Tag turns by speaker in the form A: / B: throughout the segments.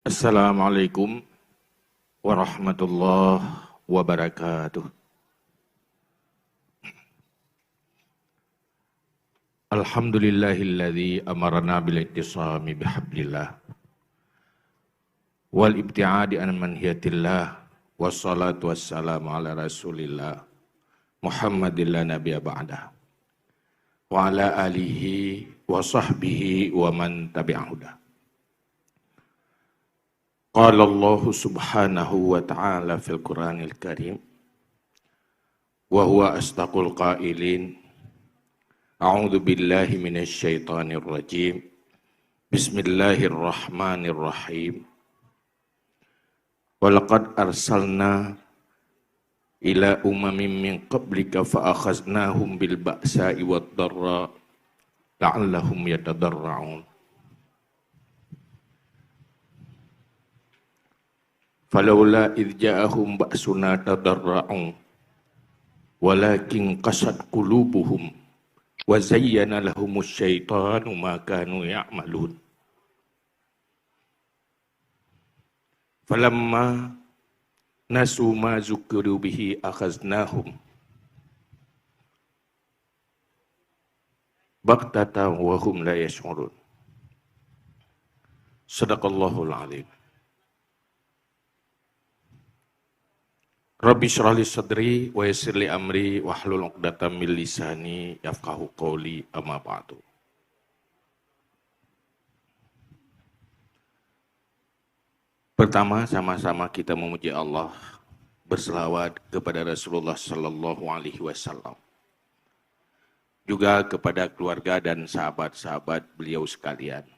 A: Assalamualaikum warahmatullahi wabarakatuh. Alhamdulillahilladzi amarna bil ittisami bihablillah wal ibtiadi an manhiyatillah wassalatu wassalamu ala rasulillah Muhammadin la nabiyya ba'dah wa ala alihi wa sahbihi wa man tabi'ahudah. Qala Allah subhanahu wa ta'ala fil Qur'anil Karim wa huwa astaqul qailin. A'udzu billahi minasy syaithanir rajim. Bismillahirrahmanirrahim. Walaqad arsalna ila umamin min qablika fa akhaznahum bil ba'sa'i wad dharra la'allahum yatadarra'un. Falawla idh ja'ahum ba'suna tadarra'u walakin qasat qulubuhum wa zayyana lahumus syaitanu ma kanu ya'malun. Falamma nasu ma zukiru bihi akhaznahum baghtatan wa hum la yash'urun. Shadaqallahul azim. Rabbi shrah li sadri wa yassir li amri wahlul 'uqdatam min lisani yafqahu qawli, amma ba'du. Pertama, sama-sama kita memuji Allah, berselawat kepada Rasulullah sallallahu alaihi wasallam. Juga kepada keluarga dan sahabat-sahabat beliau sekalian.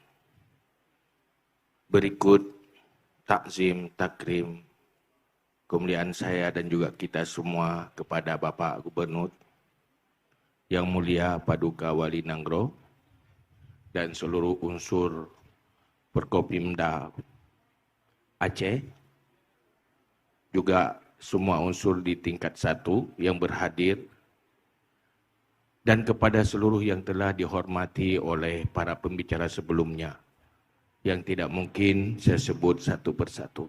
A: Berikut takzim, takrim, kemuliaan saya dan juga kita semua kepada Bapak Gubernur yang mulia Paduka Wali Nanggro dan seluruh unsur Forkopimda Aceh, juga semua unsur di tingkat 1 yang berhadir, dan kepada seluruh yang telah dihormati oleh para pembicara sebelumnya yang tidak mungkin saya sebut satu persatu.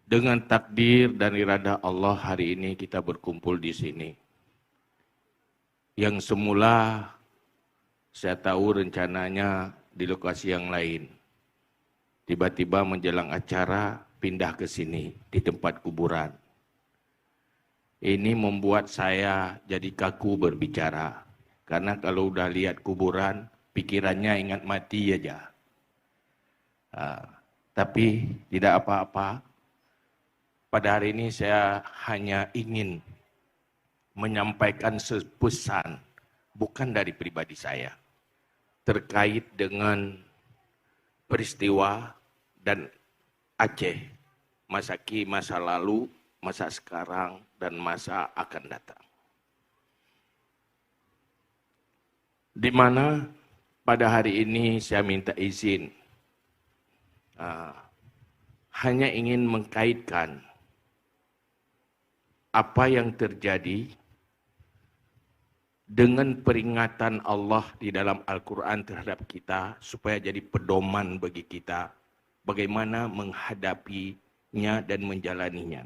A: Dengan takdir dan irada Allah, hari ini kita berkumpul di sini. Yang semula saya tahu rencananya di lokasi yang lain. Tiba-tiba menjelang acara pindah ke sini di tempat kuburan. Ini membuat saya jadi kaku berbicara. Karena kalau udah lihat kuburan, pikirannya ingat mati aja. Tapi tidak apa-apa. Pada hari ini saya hanya ingin menyampaikan pesan, bukan dari pribadi saya, terkait dengan peristiwa dan Aceh, masa lalu, masa sekarang, dan masa akan datang. Di mana pada hari ini saya minta izin, hanya ingin mengkaitkan apa yang terjadi dengan peringatan Allah di dalam Al-Quran terhadap kita, supaya jadi pedoman bagi kita bagaimana menghadapinya dan menjalaninya.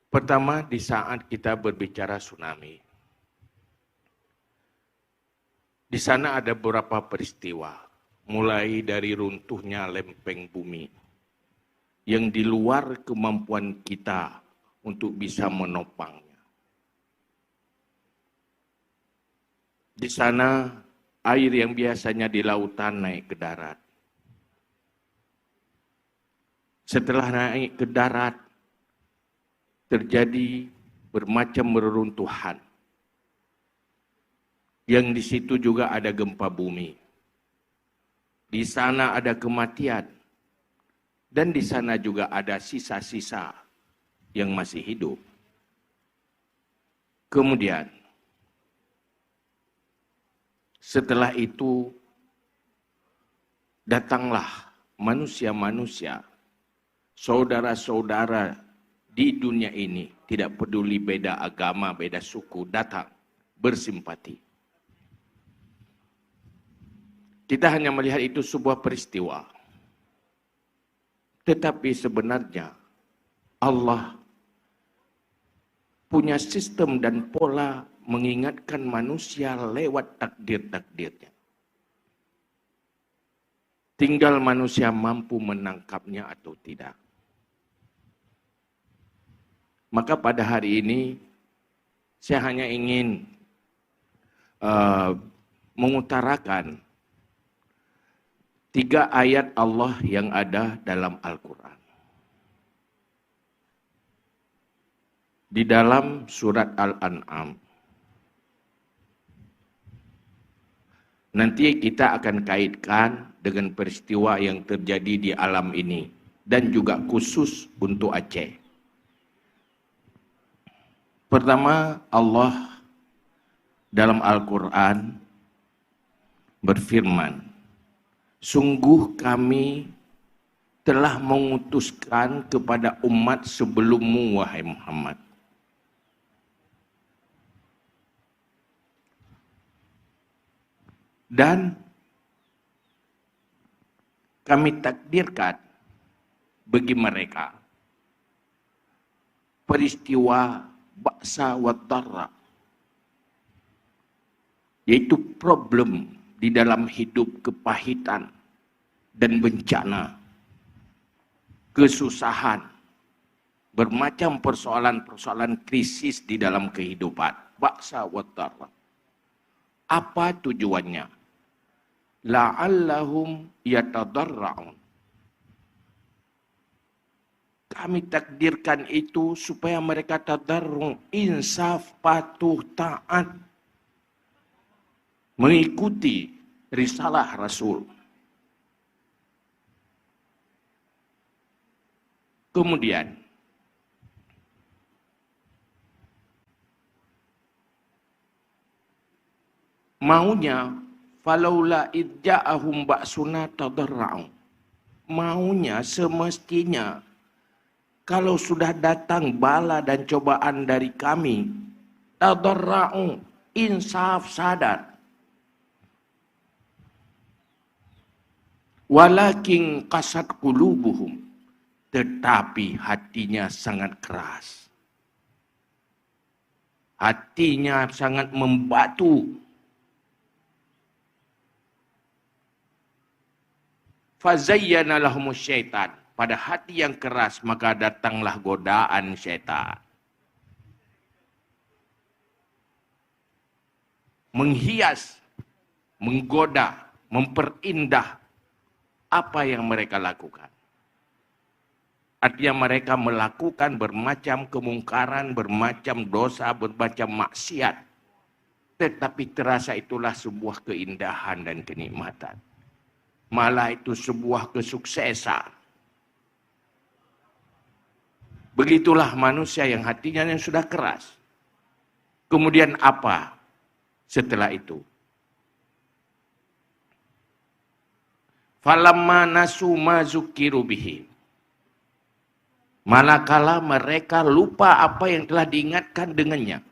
A: Pertama, di saat kita berbicara tsunami, di sana ada beberapa peristiwa, mulai dari runtuhnya lempeng bumi yang di luar kemampuan kita untuk bisa menopangnya. Di sana air yang biasanya di lautan naik ke darat. Setelah naik ke darat, terjadi bermacam reruntuhan. Yang di situ juga ada gempa bumi. Di sana ada kematian. Dan di sana juga ada sisa-sisa yang masih hidup. Kemudian, setelah itu, datanglah manusia-manusia, saudara-saudara di dunia ini, tidak peduli beda agama, beda suku, datang bersimpati. Kita hanya melihat itu sebuah peristiwa. Tetapi sebenarnya Allah punya sistem dan pola mengingatkan manusia lewat takdir-takdirnya. Tinggal manusia mampu menangkapnya atau tidak. Maka pada hari ini saya hanya ingin mengutarakan 3 ayat Allah yang ada dalam Al-Quran. Di dalam surat Al-An'am. Nanti kita akan kaitkan dengan peristiwa yang terjadi di alam ini. Dan juga khusus untuk Aceh. Pertama, Allah dalam Al-Quran berfirman, sungguh kami telah mengutuskan kepada umat sebelummu, wahai Muhammad. Dan kami takdirkan bagi mereka peristiwa ba'sa wa dharra, yaitu problem di dalam hidup, kepahitan dan bencana, kesusahan, bermacam persoalan-persoalan krisis di dalam kehidupan. Ba'sa wa dharra. Apa tujuannya? La'allahum yatadarra'un. Kami takdirkan itu supaya mereka tadarru', insaf, patuh, taat, mengikuti risalah Rasul. Kemudian maunya falaula idja'ahum ba'suna tadarra'u. Maunya semestinya kalau sudah datang bala dan cobaan dari kami, tadarra'u, insaf, sadar. Walakin qasat qulubuhum, tetapi hatinya sangat keras. Hatinya sangat membatu. Fazayyana lahumus syaitan. Pada hati yang keras maka datanglah godaan syaitan. Menghias, menggoda, memperindah apa yang mereka lakukan. Artinya mereka melakukan bermacam kemungkaran, bermacam dosa, bermacam maksiat. Tetapi terasa itulah sebuah keindahan dan kenikmatan. Malah itu sebuah kesuksesan. Begitulah manusia yang hatinya yang sudah keras. Kemudian apa setelah itu? Falamma nasu ma zukiru bihi. Manakala mereka lupa apa yang telah diingatkan dengannya.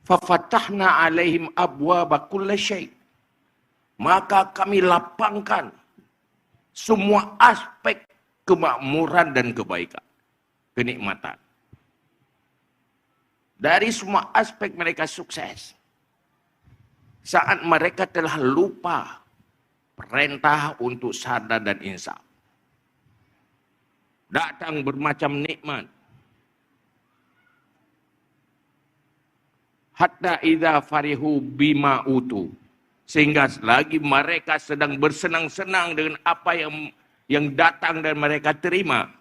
A: Fafatahna alaihim abwaba kulli syai'. Maka kami lapangkan semua aspek kemakmuran dan kebaikan, kenikmatan. Dari semua aspek mereka sukses. Saat mereka telah lupa perintah untuk sadar dan insaf. Datang bermacam nikmat. Hatta idza farihu bima utu. Sehingga selagi mereka sedang bersenang-senang dengan apa yang datang dan mereka terima.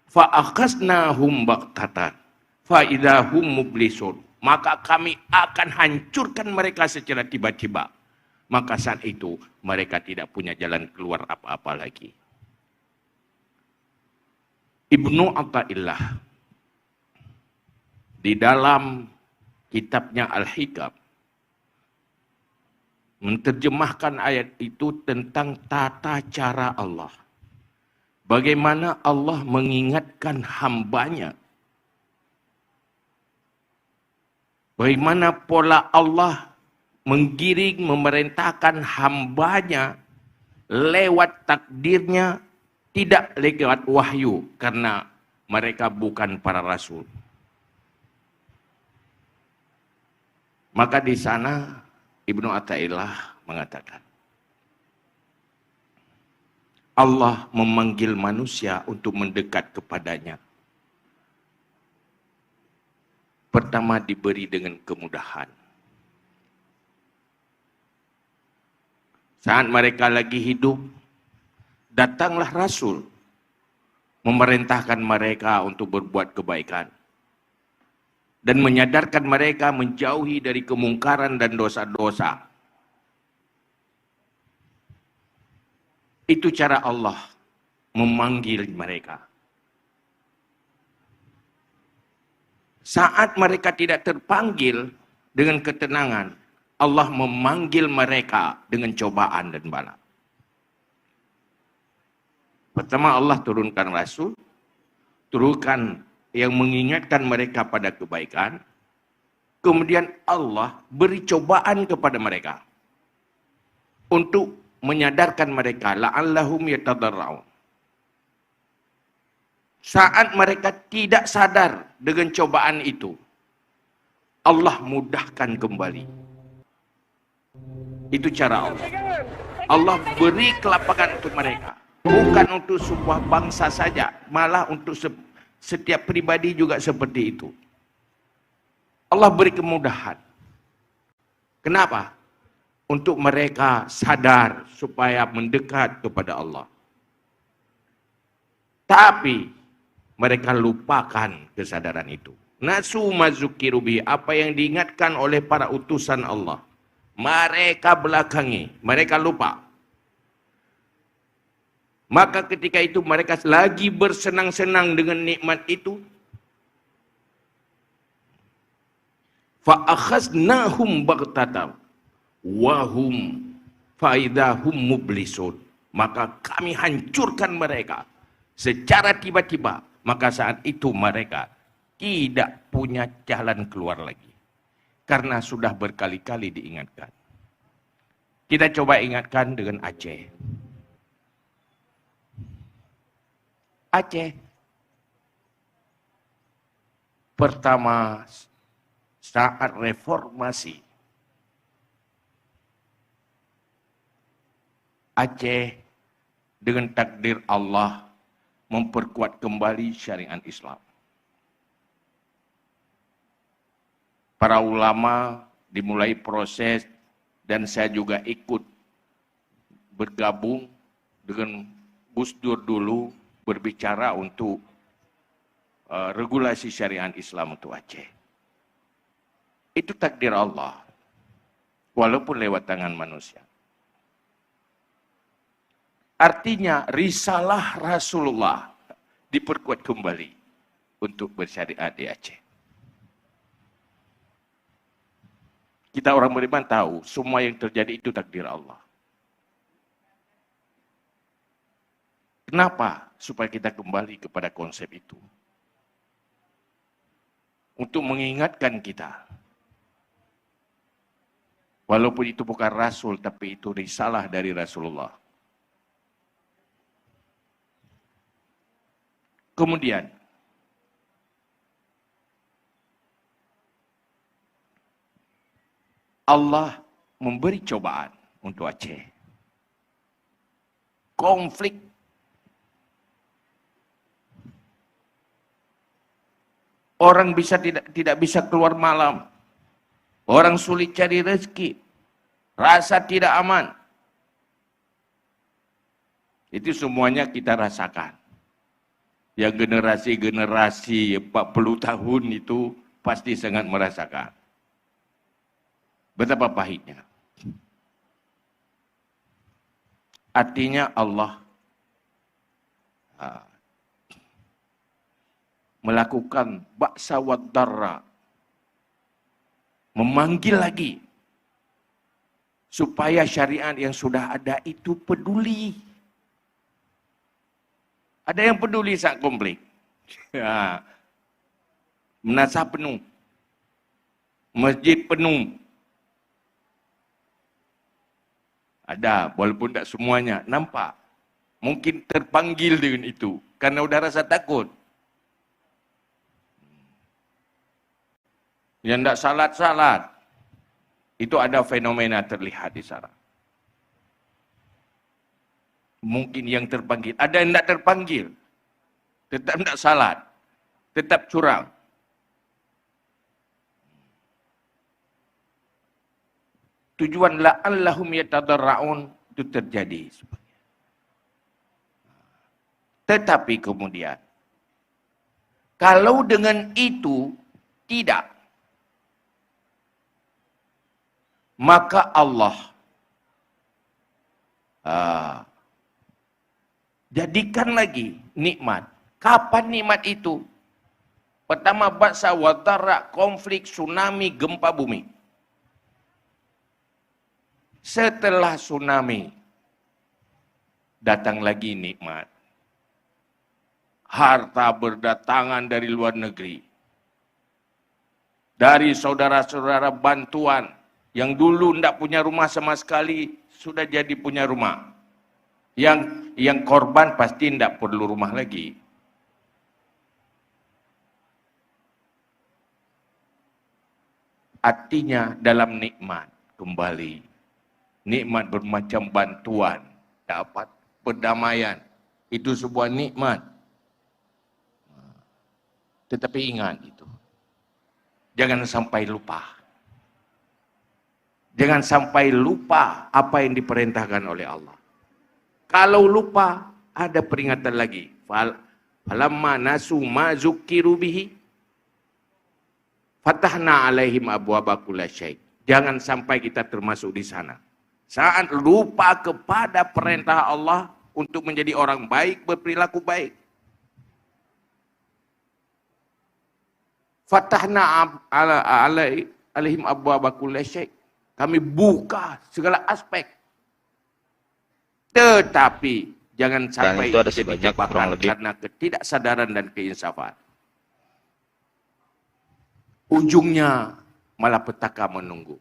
A: Fa'akhasnahum baqtatan fa idahum mublisun. Maka kami akan hancurkan mereka secara tiba-tiba. Maka saat itu mereka tidak punya jalan keluar apa-apa lagi. Ibnu Athaillah di dalam kitabnya Al-Hikam menerjemahkan ayat itu tentang tata cara Allah. Bagaimana Allah mengingatkan hambanya. Bagaimana pola Allah menggiring, memerintahkan hambanya lewat takdirnya, tidak lewat wahyu, karena mereka bukan para rasul. Maka di sana Ibnu Athaillah mengatakan, Allah memanggil manusia untuk mendekat kepadanya. Pertama diberi dengan kemudahan. Saat mereka lagi hidup, datanglah Rasul memerintahkan mereka untuk berbuat kebaikan dan menyadarkan mereka menjauhi dari kemungkaran dan dosa-dosa. Itu cara Allah memanggil mereka. Saat mereka tidak terpanggil dengan ketenangan, Allah memanggil mereka dengan cobaan dan bala. Pertama Allah turunkan Rasul, turunkan yang mengingatkan mereka pada kebaikan. Kemudian Allah beri cobaan kepada mereka untuk menyadarkan mereka, la'allahum yatadarra'un. Saat mereka tidak sadar dengan cobaan itu, Allah mudahkan kembali. Itu cara Allah. Allah beri kelapangan untuk mereka. Bukan untuk sebuah bangsa saja, malah untuk setiap pribadi juga seperti itu. Allah beri kemudahan. Kenapa? Untuk mereka sadar supaya mendekat kepada Allah. Tapi mereka lupakan kesadaran itu. Nasu mazukiru bihi, apa yang diingatkan oleh para utusan Allah, mereka belakangi, mereka lupa. Maka ketika itu mereka lagi bersenang-senang dengan nikmat itu, fa akhaznahum baghtatan wahum faidahum mublisun, maka kami hancurkan mereka secara tiba-tiba. Maka saat itu mereka tidak punya jalan keluar lagi, karena sudah berkali-kali diingatkan. Kita coba ingatkan dengan Aceh. Aceh pertama saat reformasi, Aceh dengan takdir Allah memperkuat kembali syariat Islam. Para ulama dimulai proses, dan saya juga ikut bergabung dengan Gus Dur dulu, berbicara untuk regulasi syariat Islam untuk Aceh. Itu takdir Allah, walaupun lewat tangan manusia. Artinya risalah Rasulullah diperkuat kembali untuk bersyariat di Aceh. Kita orang beriman tahu semua yang terjadi itu takdir Allah. Kenapa? Supaya kita kembali kepada konsep itu. Untuk mengingatkan kita. Walaupun itu bukan Rasul, tapi itu risalah dari Rasulullah. Kemudian, Allah memberi cobaan untuk Aceh. Konflik. Orang tidak bisa keluar malam. Orang sulit cari rezeki. Rasa tidak aman. Itu semuanya kita rasakan. Yang generasi-generasi 40 tahun itu pasti sangat merasakan. Betapa pahitnya. Artinya Allah melakukan ba'sa wad darra, memanggil lagi supaya syariat yang sudah ada itu peduli. Ada yang peduli saat konflik. Ya. Menasah penuh. Masjid penuh. Ada, walaupun tak semuanya. Nampak. Mungkin terpanggil dengan itu. Karena udah rasa takut. Yang tak salat-salat. Itu ada fenomena terlihat di sana. Mungkin yang terpanggil. Ada yang tak terpanggil. Tetap tak salat. Tetap curang. Tujuan la'allahum yatadarra'un itu terjadi. Tetapi kemudian, kalau dengan itu tidak, maka Allah jadikan lagi nikmat. Kapan nikmat itu? Pertama, ba'sa wadara, konflik, tsunami, gempa bumi. Setelah tsunami, datang lagi nikmat. Harta berdatangan dari luar negeri. Dari saudara-saudara bantuan yang dulu tidak punya rumah sama sekali, sudah jadi punya rumah. Yang korban pasti tidak perlu rumah lagi. Artinya dalam nikmat kembali. Nikmat bermacam bantuan, dapat perdamaian. Itu sebuah nikmat. Tetapi ingat itu. Jangan sampai lupa. Jangan sampai lupa apa yang diperintahkan oleh Allah. Kalau lupa, ada peringatan lagi. Falamma nasu ma zukkiru bihi fatahna alaihim abwaaba kulli syai'. Jangan sampai kita termasuk di sana. Saat lupa kepada perintah Allah untuk menjadi orang baik, berperilaku baik. Fatahna alaihim abwaaba kulli syai'. Kami buka segala aspek. Tetapi jangan sampai
B: itu ada
A: jadi
B: sebanyak
A: jebakan
B: lebih
A: karena ketidaksadaran dan keinsafan. Ujungnya malapetaka menunggu.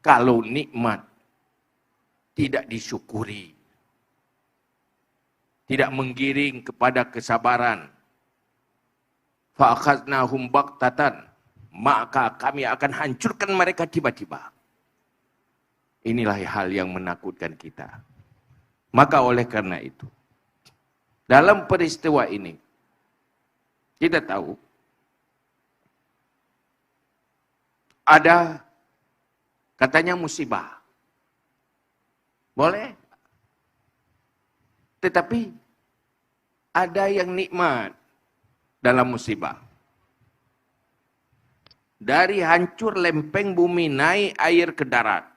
A: Kalau nikmat tidak disyukuri, tidak menggiring kepada kesabaran, fa'akhadnahum baqtatan, maka kami akan hancurkan mereka tiba-tiba. Inilah hal yang menakutkan kita. Maka oleh karena itu, dalam peristiwa ini, kita tahu ada katanya musibah. Boleh. Tetapi ada yang nikmat dalam musibah. Dari hancur lempeng bumi naik air ke darat.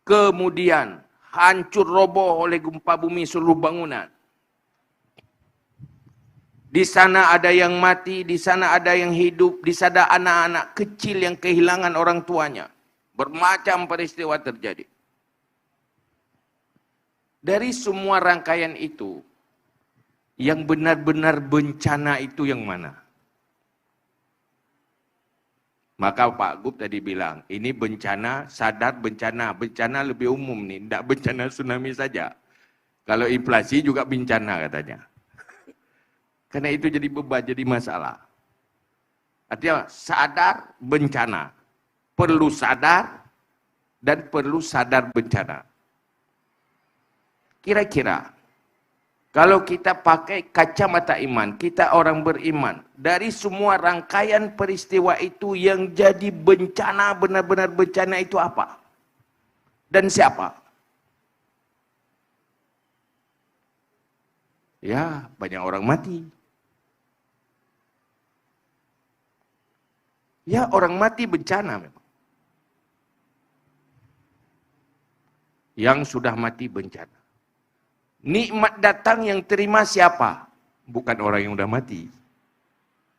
A: Kemudian hancur roboh oleh gempa bumi seluruh bangunan. Di sana ada yang mati, di sana ada yang hidup, di sana anak-anak kecil yang kehilangan orang tuanya. Bermacam peristiwa terjadi. Dari semua rangkaian itu, yang benar-benar bencana itu yang mana? Maka Pak Gub tadi bilang, ini bencana, sadar bencana. Bencana lebih umum nih, tidak bencana tsunami saja. Kalau inflasi juga bencana katanya. Karena itu jadi beban, jadi masalah. Artinya sadar bencana. Perlu sadar dan perlu sadar bencana. Kira-kira, kalau kita pakai kacamata iman, kita orang beriman, dari semua rangkaian peristiwa itu yang jadi bencana, benar-benar bencana itu apa? Dan siapa? Ya, banyak orang mati. Ya, orang mati bencana memang. Yang sudah mati bencana. Nikmat datang yang terima siapa? Bukan orang yang sudah mati.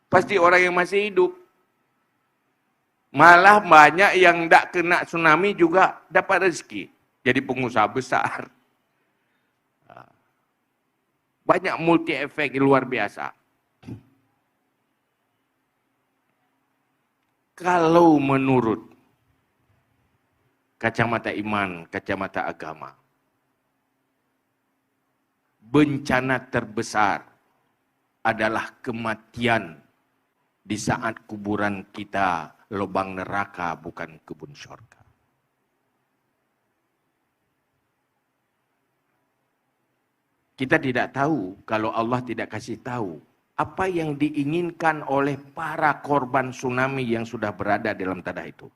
A: Pasti orang yang masih hidup. Malah banyak yang tidak kena tsunami juga dapat rezeki. Jadi pengusaha besar. Banyak multi efek luar biasa. Kalau menurut kacamata iman, kacamata agama. Bencana terbesar adalah kematian di saat kuburan kita lubang neraka, bukan kebun syurga. Kita tidak tahu kalau Allah tidak kasih tahu apa yang diinginkan oleh para korban tsunami yang sudah berada dalam tanah itu.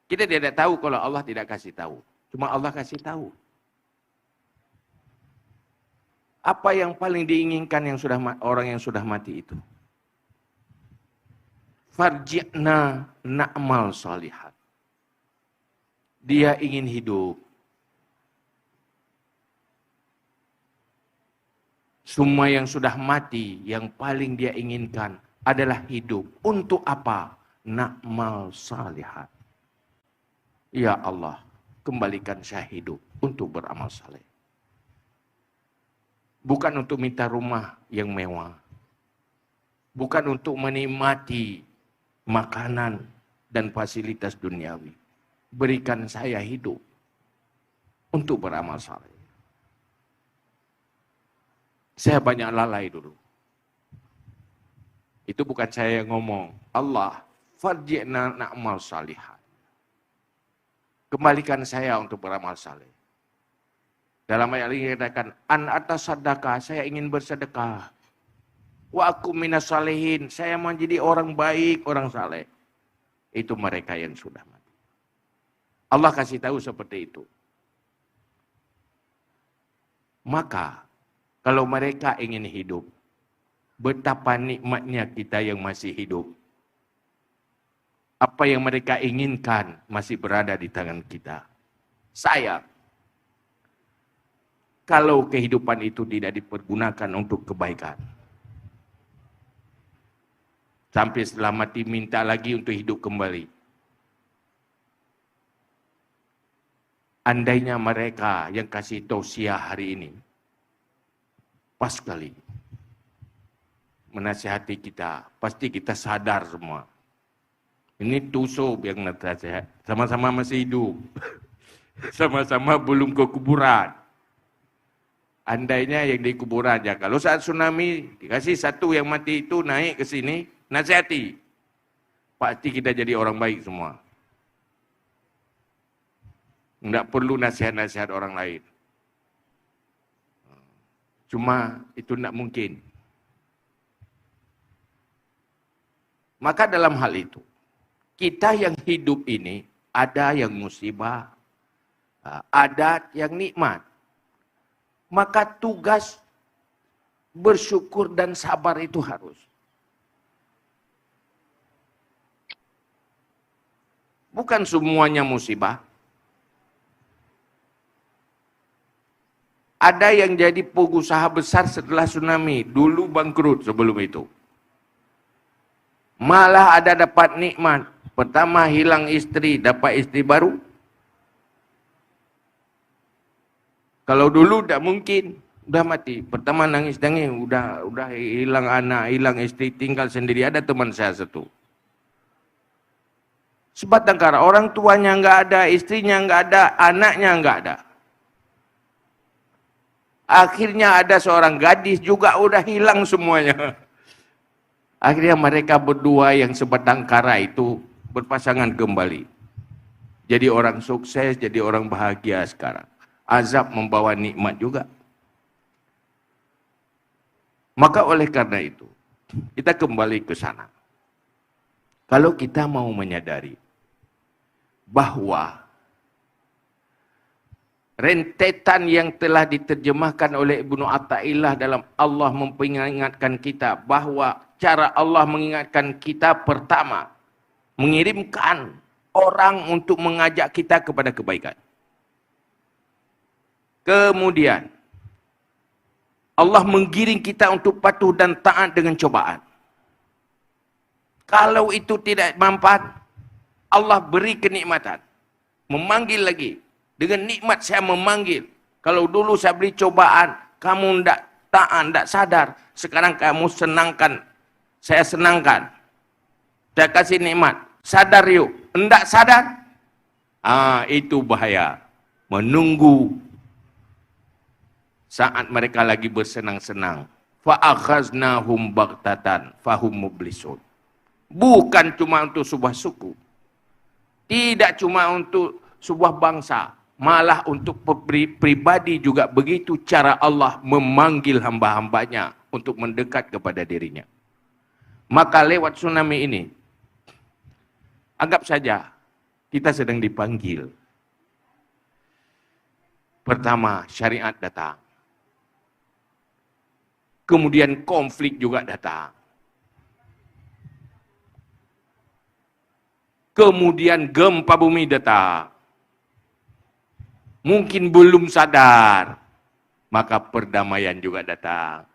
A: Kita tidak tahu kalau Allah tidak kasih tahu. Cuma Allah kasih tahu. Apa yang paling diinginkan orang yang sudah mati itu? Farji'na na'mal salihat. Dia ingin hidup. Semua yang sudah mati, yang paling dia inginkan adalah hidup. Untuk apa? Na'mal salihat. Ya Allah, kembalikan saya hidup untuk beramal saleh. Bukan untuk minta rumah yang mewah. Bukan untuk menikmati makanan dan fasilitas duniawi. Berikan saya hidup untuk beramal saleh. Saya banyak lalai dulu. Itu bukan saya yang ngomong. Allah, farji'na na'mal salihat. Kembalikan saya untuk beramal saleh. Dalam ayat ini dikatakan, an atas sedekah, saya ingin bersedekah. Wa aku minas salihin, saya menjadi orang baik, orang saleh. Itu mereka yang sudah mati. Allah kasih tahu seperti itu. Maka, kalau mereka ingin hidup, betapa nikmatnya kita yang masih hidup. Apa yang mereka inginkan masih berada di tangan kita. Sayang, kalau kehidupan itu tidak dipergunakan untuk kebaikan. Sampai setelah mati minta lagi untuk hidup kembali. Andainya mereka yang kasih tausiah hari ini, pas sekali menasihati kita, pasti kita sadar semua. Ini tusuk yang nasihat, sama-sama masih hidup, sama-sama belum ke kuburan. Andainya yang di kuburan aja, kalau saat tsunami dikasih satu yang mati itu naik ke sini, nasihati, pasti kita jadi orang baik semua. Enggak perlu nasihat-nasihat orang lain. Cuma itu tidak mungkin. Maka dalam hal itu, kita yang hidup ini, ada yang musibah, ada yang nikmat. Maka tugas bersyukur dan sabar itu harus. Bukan semuanya musibah. Ada yang jadi pengusaha besar setelah tsunami, dulu bangkrut sebelum itu. Malah ada dapat nikmat. Pertama hilang istri, dapat istri baru. Kalau dulu tidak mungkin, udah mati. Pertama nangis-nangis, udah hilang anak, hilang istri, tinggal sendiri. Ada teman saya satu. Sebatang kara, orang tuanya nggak ada, istrinya nggak ada, anaknya nggak ada. Akhirnya ada seorang gadis juga udah hilang semuanya. Akhirnya mereka berdua yang sebatang kara itu berpasangan kembali. Jadi orang sukses, jadi orang bahagia sekarang. Azab membawa nikmat juga. Maka oleh karena itu, kita kembali ke sana. Kalau kita mau menyadari bahwa rentetan yang telah diterjemahkan oleh Ibnu Athaillah dalam Allah memperingatkan kita bahwa cara Allah mengingatkan kita pertama, mengirimkan orang untuk mengajak kita kepada kebaikan. Kemudian, Allah menggiring kita untuk patuh dan taat dengan cobaan. Kalau itu tidak manfaat, Allah beri kenikmatan. Memanggil lagi. Dengan nikmat saya memanggil. Kalau dulu saya beri cobaan, kamu tidak taat, tidak sadar. Sekarang kamu senangkan, saya senangkan. Saya kasih nikmat. Sadar yuk. Enggak sadar? Itu bahaya. Menunggu saat mereka lagi bersenang-senang. Fa'akhaznahum baghtatan fahum mublisun. Bukan cuma untuk sebuah suku. Tidak cuma untuk sebuah bangsa. Malah untuk pribadi juga begitu cara Allah memanggil hamba-hambanya untuk mendekat kepada dirinya. Maka lewat tsunami ini, anggap saja kita sedang dipanggil. Pertama, syariat datang. Kemudian konflik juga datang. Kemudian gempa bumi datang. Mungkin belum sadar, maka perdamaian juga datang.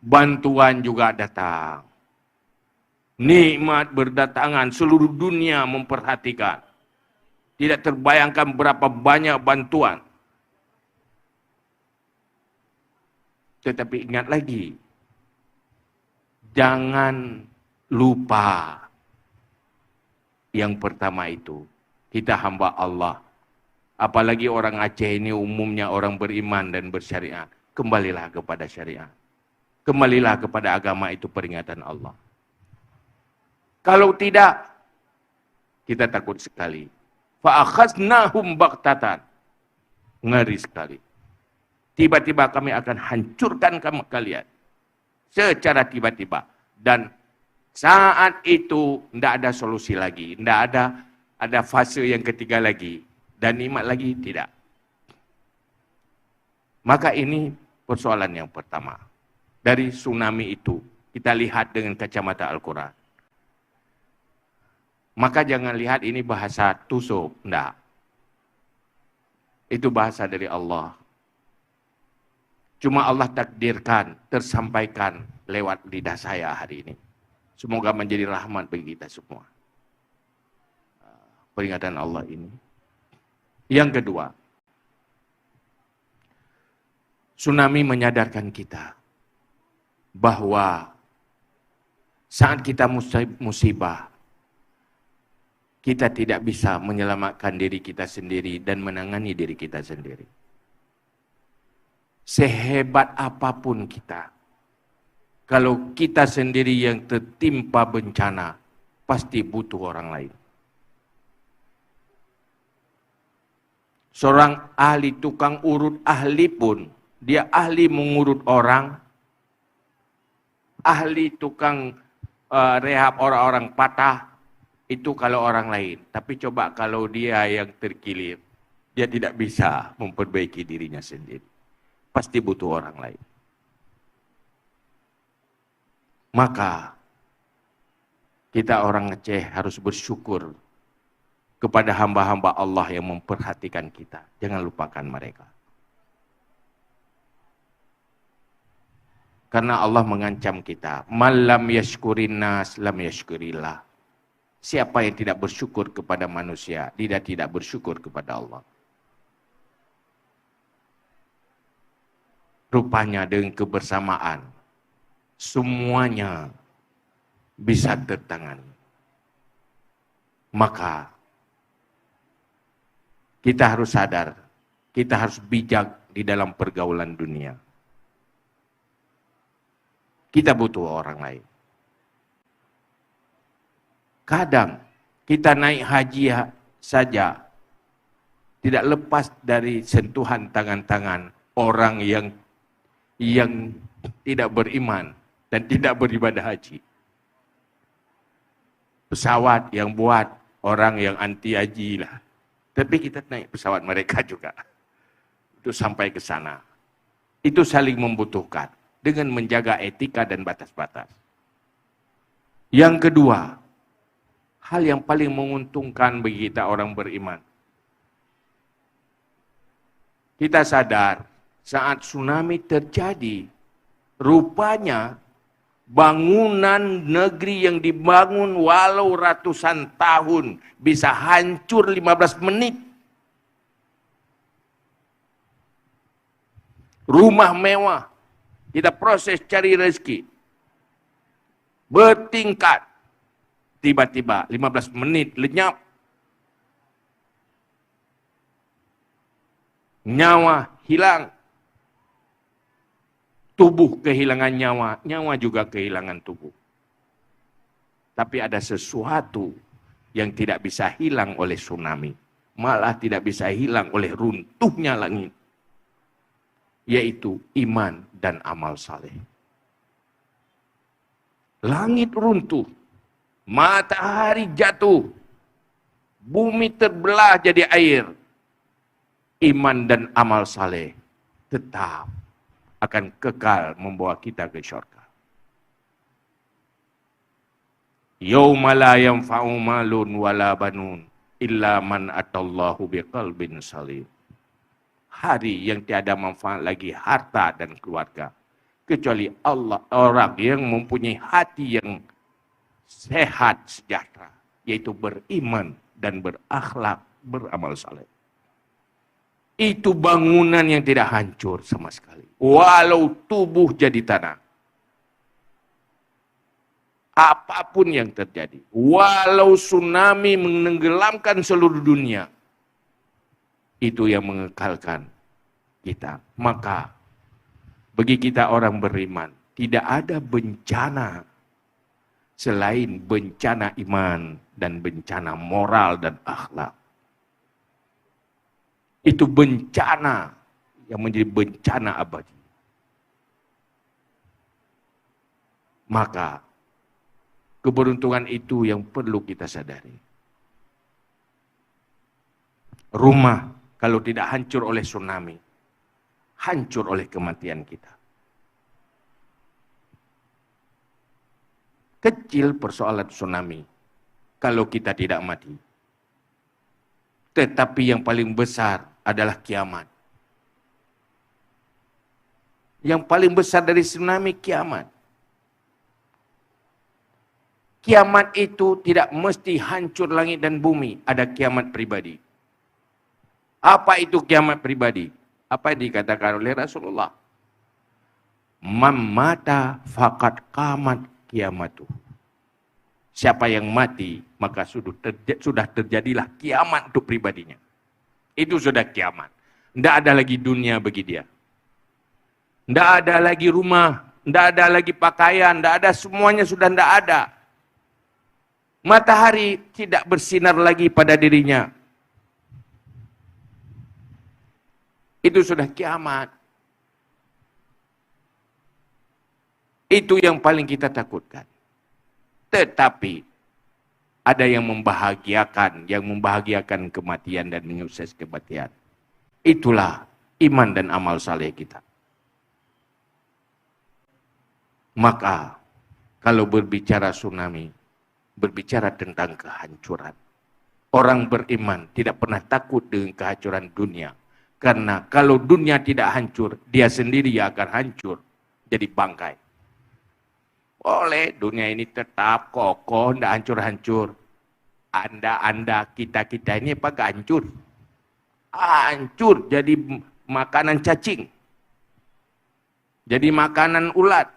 A: Bantuan juga datang. Nikmat berdatangan, seluruh dunia memperhatikan. Tidak terbayangkan berapa banyak bantuan. Tetapi ingat lagi, jangan lupa yang pertama itu, kita hamba Allah. Apalagi orang Aceh ini umumnya orang beriman dan bersyariat. Kembalilah kepada syariat. Kembalilah kepada agama, itu peringatan Allah. Kalau tidak, kita takut sekali. Fa'akhaznahum baghtatan. Ngeri sekali. Tiba-tiba kami akan hancurkan kalian. Secara tiba-tiba. Dan saat itu tidak ada solusi lagi. Tidak ada fase yang ketiga lagi. Dan nikmat lagi, tidak. Maka ini persoalan yang pertama. Dari tsunami itu, kita lihat dengan kacamata Al-Quran. Maka jangan lihat ini bahasa tusuk. Tidak. Itu bahasa dari Allah. Cuma Allah takdirkan, tersampaikan lewat lidah saya hari ini. Semoga menjadi rahmat bagi kita semua. Peringatan Allah ini. Yang kedua, tsunami menyadarkan kita bahwa saat kita musibah, kita tidak bisa menyelamatkan diri kita sendiri dan menangani diri kita sendiri. Sehebat apapun kita, kalau kita sendiri yang tertimpa bencana, pasti butuh orang lain. Seorang ahli tukang urut ahli pun, dia ahli mengurut orang, ahli tukang rehab orang-orang patah, itu kalau orang lain. Tapi coba kalau dia yang terkilir, dia tidak bisa memperbaiki dirinya sendiri. Pasti butuh orang lain. Maka kita orang Aceh harus bersyukur kepada hamba-hamba Allah yang memperhatikan kita. Jangan lupakan mereka. Karena Allah mengancam kita. Malam yashkurin nas lam yashkurillah. Siapa yang tidak bersyukur kepada manusia, dia tidak bersyukur kepada Allah. Rupanya dengan kebersamaan, semuanya bisa tertangani. Maka kita harus sadar, kita harus bijak di dalam pergaulan dunia. Kita butuh orang lain. Kadang kita naik haji saja tidak lepas dari sentuhan tangan-tangan orang yang tidak beriman dan tidak beribadah haji. Pesawat yang buat orang yang anti haji lah. Tapi kita naik pesawat mereka juga untuk sampai ke sana. Itu saling membutuhkan dengan menjaga etika dan batas-batas. Yang kedua, hal yang paling menguntungkan bagi kita orang beriman. Kita sadar saat tsunami terjadi, rupanya bangunan negeri yang dibangun walau ratusan tahun bisa hancur 15 menit. Rumah mewah, kita proses cari rezeki. Bertingkat. Tiba-tiba 15 menit lenyap. Nyawa hilang. Tubuh kehilangan nyawa, nyawa juga kehilangan tubuh. Tapi ada sesuatu yang tidak bisa hilang oleh tsunami. Malah tidak bisa hilang oleh runtuhnya langit. Yaitu iman dan amal saleh. Langit runtuh. Matahari jatuh. Bumi terbelah jadi air. Iman dan amal saleh tetap akan kekal membawa kita ke syurga. Yauma la yanfa'u malun wala banun illa man atallahu biqalbin salim. Hari yang tiada manfaat lagi harta dan keluarga kecuali Allah, orang yang mempunyai hati yang sehat sejahtera, yaitu beriman dan berakhlak, beramal saleh. Itu bangunan yang tidak hancur sama sekali. Walau tubuh jadi tanah. Apapun yang terjadi. Walau tsunami menenggelamkan seluruh dunia. Itu yang mengekalkan kita. Maka bagi kita orang beriman, tidak ada bencana selain bencana iman dan bencana moral dan akhlak. Itu bencana yang menjadi bencana abadi. Maka keberuntungan itu yang perlu kita sadari. Rumah kalau tidak hancur oleh tsunami, hancur oleh kematian kita. Kecil persoalan tsunami kalau kita tidak mati. Tetapi yang paling besar adalah kiamat. Yang paling besar dari tsunami kiamat. Kiamat itu tidak mesti hancur langit dan bumi. Ada kiamat pribadi. Apa itu kiamat pribadi? Apa yang dikatakan oleh Rasulullah? Man mata faqad qamat kiamatuh. Siapa yang mati, maka sudah terjadilah kiamat untuk pribadinya. Itu sudah kiamat. Tidak ada lagi dunia bagi dia. Tidak ada lagi rumah, tidak ada lagi pakaian, tidak ada, semuanya sudah tidak ada. Matahari tidak bersinar lagi pada dirinya. Itu sudah kiamat. Itu yang paling kita takutkan. Tetapi ada yang membahagiakan kematian dan menyukses kematian. Itulah iman dan amal saleh kita. Maka kalau berbicara tsunami, berbicara tentang kehancuran. Orang beriman tidak pernah takut dengan kehancuran dunia. Karena kalau dunia tidak hancur, dia sendiri yang akan hancur. Jadi bangkai. Oleh dunia ini tetap kokoh, tidak hancur-hancur. Anda, kita ini apa gak hancur? Hancur jadi makanan cacing. Jadi makanan ulat.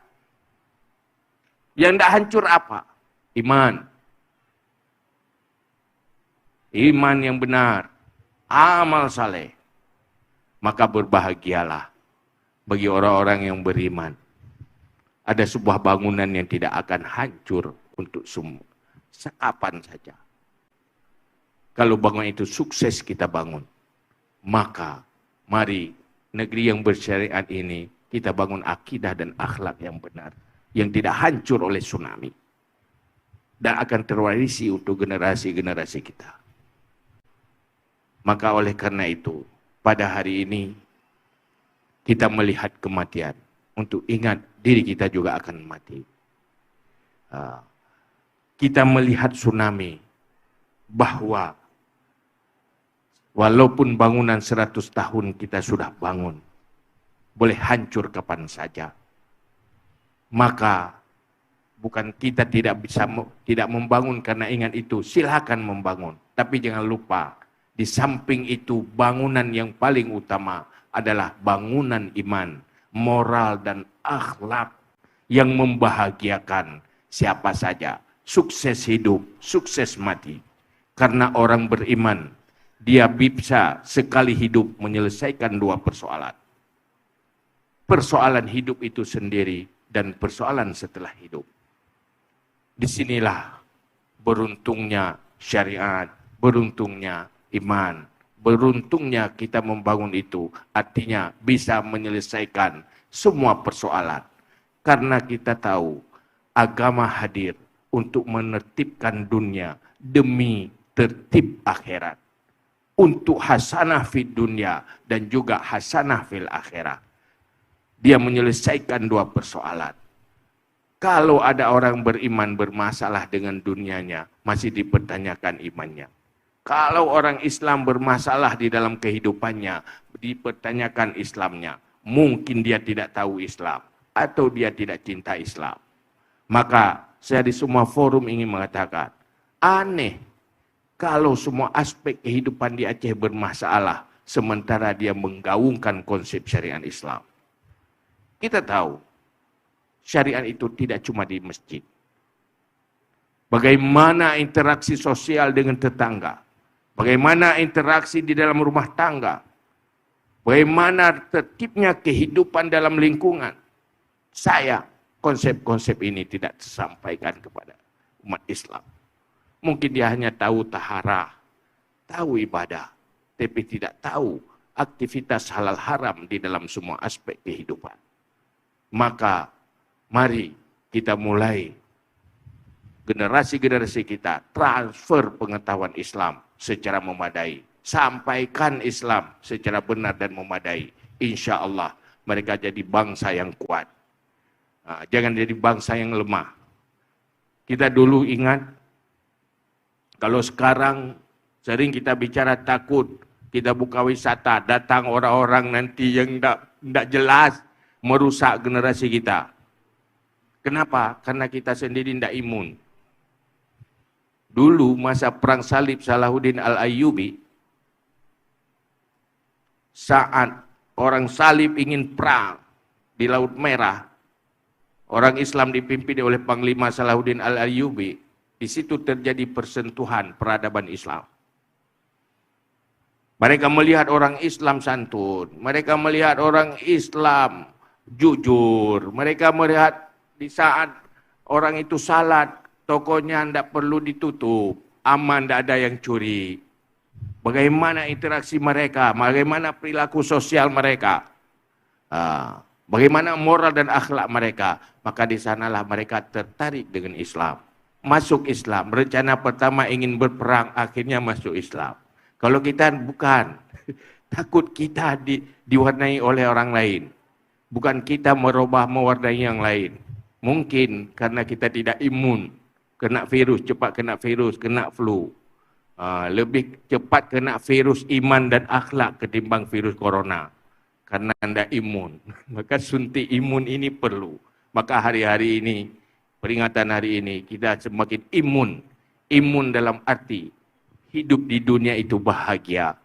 A: Yang tidak hancur apa? Iman. Iman yang benar. Amal saleh. Maka berbahagialah bagi orang-orang yang beriman. Ada sebuah bangunan yang tidak akan hancur untuk semua. Sekapan saja. Kalau bangunan itu sukses kita bangun, maka mari negeri yang bersyariat ini kita bangun akidah dan akhlak yang benar. Yang tidak hancur oleh tsunami. Dan akan terwarisi untuk generasi-generasi kita. Maka oleh karena itu, pada hari ini kita melihat kematian. Untuk ingat diri kita juga akan mati. Kita melihat tsunami bahwa walaupun bangunan 100 tahun kita sudah bangun, boleh hancur kapan saja. Maka bukan kita tidak membangun karena ingat itu, silakan membangun. Tapi jangan lupa, di samping itu bangunan yang paling utama adalah bangunan iman, moral dan akhlak yang membahagiakan siapa saja sukses hidup, sukses mati. Karena orang beriman, dia bisa sekali hidup menyelesaikan dua persoalan. Persoalan hidup itu sendiri dan persoalan setelah hidup. Disinilah beruntungnya syariat, beruntungnya iman, beruntungnya kita membangun itu. Artinya bisa menyelesaikan semua persoalan. Karena kita tahu agama hadir untuk menertibkan dunia demi tertib akhirat. Untuk hasanah fid dunia dan juga hasanah fil akhirat. Dia menyelesaikan dua persoalan. Kalau ada orang beriman bermasalah dengan dunianya, masih dipertanyakan imannya. Kalau orang Islam bermasalah di dalam kehidupannya, dipertanyakan Islamnya. Mungkin dia tidak tahu Islam, atau dia tidak cinta Islam. Maka saya di semua forum ingin mengatakan, aneh kalau semua aspek kehidupan di Aceh bermasalah, sementara dia menggaungkan konsep syariat Islam. Kita tahu, syariat itu tidak cuma di masjid. Bagaimana interaksi sosial dengan tetangga, bagaimana interaksi di dalam rumah tangga, bagaimana tertibnya kehidupan dalam lingkungan. Saya, konsep-konsep ini tidak disampaikan kepada umat Islam. Mungkin dia hanya tahu taharah, tahu ibadah, tapi tidak tahu aktivitas halal haram di dalam semua aspek kehidupan. Maka mari kita mulai generasi-generasi kita transfer pengetahuan Islam secara memadai. Sampaikan Islam secara benar dan memadai. Insya Allah mereka jadi bangsa yang kuat. Jangan jadi bangsa yang lemah. Kita dulu ingat, kalau sekarang sering kita bicara takut, kita buka wisata, datang orang-orang nanti yang tidak jelas, merusak generasi kita. Kenapa? Karena kita sendiri tidak imun. Dulu masa perang salib Salahuddin Al-Ayyubi, saat orang salib ingin perang di Laut Merah, orang Islam dipimpin oleh Panglima Salahuddin Al-Ayyubi, di situ terjadi persentuhan peradaban Islam. Mereka melihat orang Islam santun, mereka melihat orang Islam jujur, mereka melihat di saat orang itu salat, tokonya tidak perlu ditutup, aman, tidak ada yang curi. Bagaimana interaksi mereka, bagaimana perilaku sosial mereka, bagaimana moral dan akhlak mereka. Maka di sanalah mereka tertarik dengan Islam. Masuk Islam, rencana pertama ingin berperang, akhirnya masuk Islam. Kalau kita bukan, takut kita diwarnai oleh orang lain. Bukan kita merubah mewarnai yang lain. Mungkin karena kita tidak imun. Kena virus, cepat kena virus, kena flu. Lebih cepat kena virus iman dan akhlak ketimbang virus corona. Karena anda imun. Maka suntik imun ini perlu. Maka hari-hari ini, peringatan hari ini, kita semakin imun. Imun dalam arti hidup di dunia itu bahagia,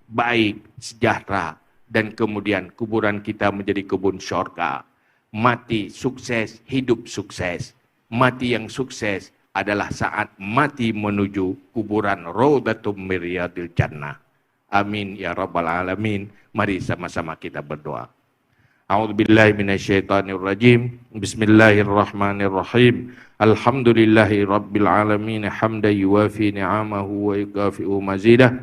A: baik, sejahtera, dan kemudian kuburan kita menjadi kebun syurga. Mati sukses, hidup sukses. Mati yang sukses adalah saat mati menuju kuburan Raudatum min Riyadil Jannah. Amin ya rabbal alamin. Mari sama-sama kita berdoa. A'udzubillahi minasyaitonirrajim. Bismillahirrahmanirrahim. Alhamdulillahi rabbil alamin hamdan yuwafi ni'amahu wa yukafi'u mazidah.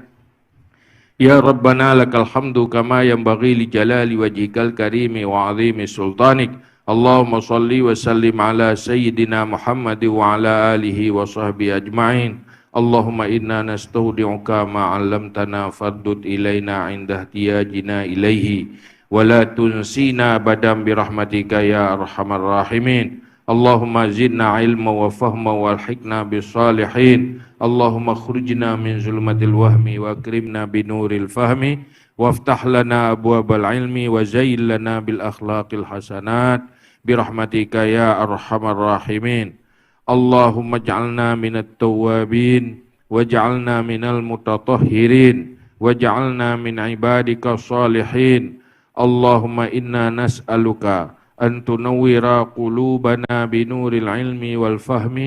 A: Ya Rabbana lakal hamdu kama yanbaghi li jalali wajhikal karimi wa 'azimi sultanik. Allahumma salli wa sallim ala sayyidina Muhammad wa ala alihi wa sahbihi ajma'in. Allahumma inna nastaudi'uka ma 'allamtana faddud ilaina 'inda ihtiyajina ilaihi wa la tunsina badam bi rahmatika ya arhamar rahimin. Allahumma zidna ilma wa fahma wa alhiqna bis salihin. Allahumma khurjna min zulmatil wahmi wa akrimna binuril fahmi waftah lana abwabal ilmi wa zayyil lana bil akhlaqil hasanat bi rahmatika ya arhamar rahimin. Allahumma ij'alna minat tawwabin waj'alna minal mutatahhirin waj'alna min ibadika salihin. Allahumma inna nas'aluka أن تنور قلوبنا بنور العلم والفهم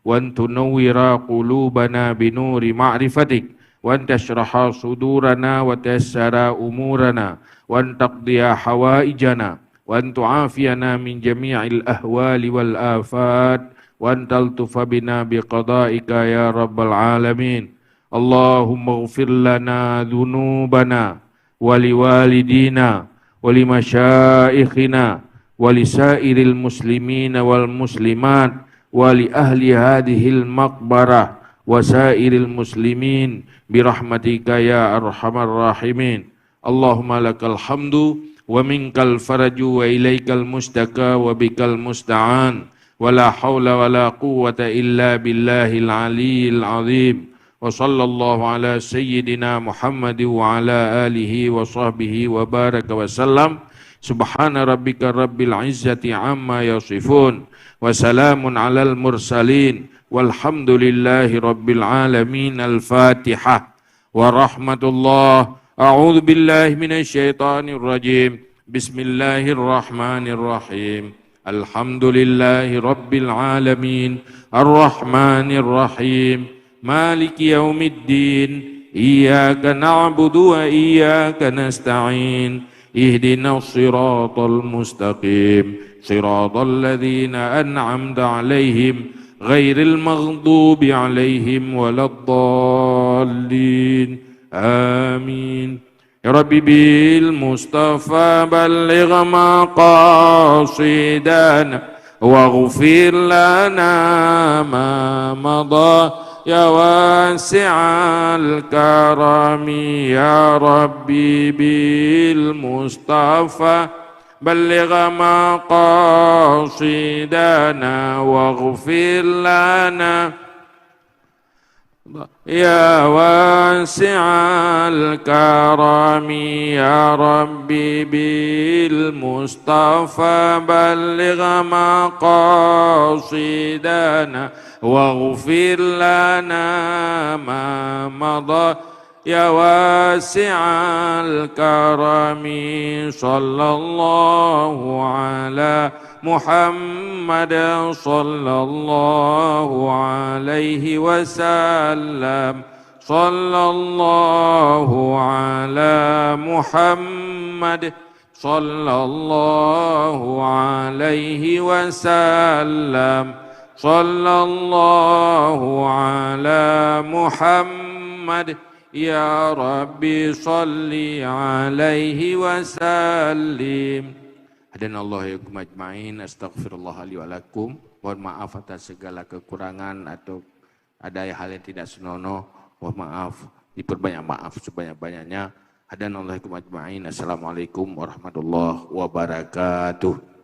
A: وأن تنور قلوبنا بنور معرفتك وأن تشرح صدورنا وتيسر أمورنا وأن تقضي حوائجنا وأن تعافينا من جميع الأهوال والآفات وأن تلطف بنا بقضائك يا رب العالمين. اللهم اغفر لنا ذنوبنا ولوالدينا ولمشائخنا ولسائر المسلمين والمسلمات ولأهل هذه المقبرة وسائر المسلمين برحمتك يا أرحم الراحمين. اللهم لك الحمد ومنك الفرج وإليك المشتكى وبك المستعان ولا حول ولا قوة إلا بالله العلي العظيم. وصلى الله على سيدنا محمد وعلى آله وصحبه وبارك وسلم. سبحان ربك رب العزة عما يصفون وسلام على المرسلين والحمد لله رب العالمين. الفاتحة. ورحمة الله. أعوذ بالله من الشيطان الرجيم. بسم الله الرحمن الرحيم. الحمد لله رب العالمين الرحمن الرحيم مالك يوم الدين إياك نعبد وإياك نستعين اهدنا الصراط المستقيم صراط الذين أنعمت عليهم غير المغضوب عليهم ولا الضالين آمين. يا ربي بالمصطفى بلغ مقاصدنا واغفر لنا ما مضى يا واسع الكرم. يا ربي بالمصطفى بلغ مقاصدنا واغفر لنا يا واسع الكرم. يا ربي بالمصطفى بلغ مقاصدنا واغفر لنا ما مضى يا واسع الكرم. صلى الله على محمد صلى الله عليه وسلم. صلى الله على محمد صلى الله عليه وسلم. صلى الله على محمد يا ربي صل عليه وسلم. Hadan Allah yakum ajmain. Astaghfirullah li wa lakum. Mohon maaf atas segala kekurangan atau ada hal yang tidak senonoh. Mohon maaf, diperbanyak maaf sebanyak-banyaknya. Hadan Allah yakum ajmain. Assalamualaikum warahmatullahi wabarakatuh.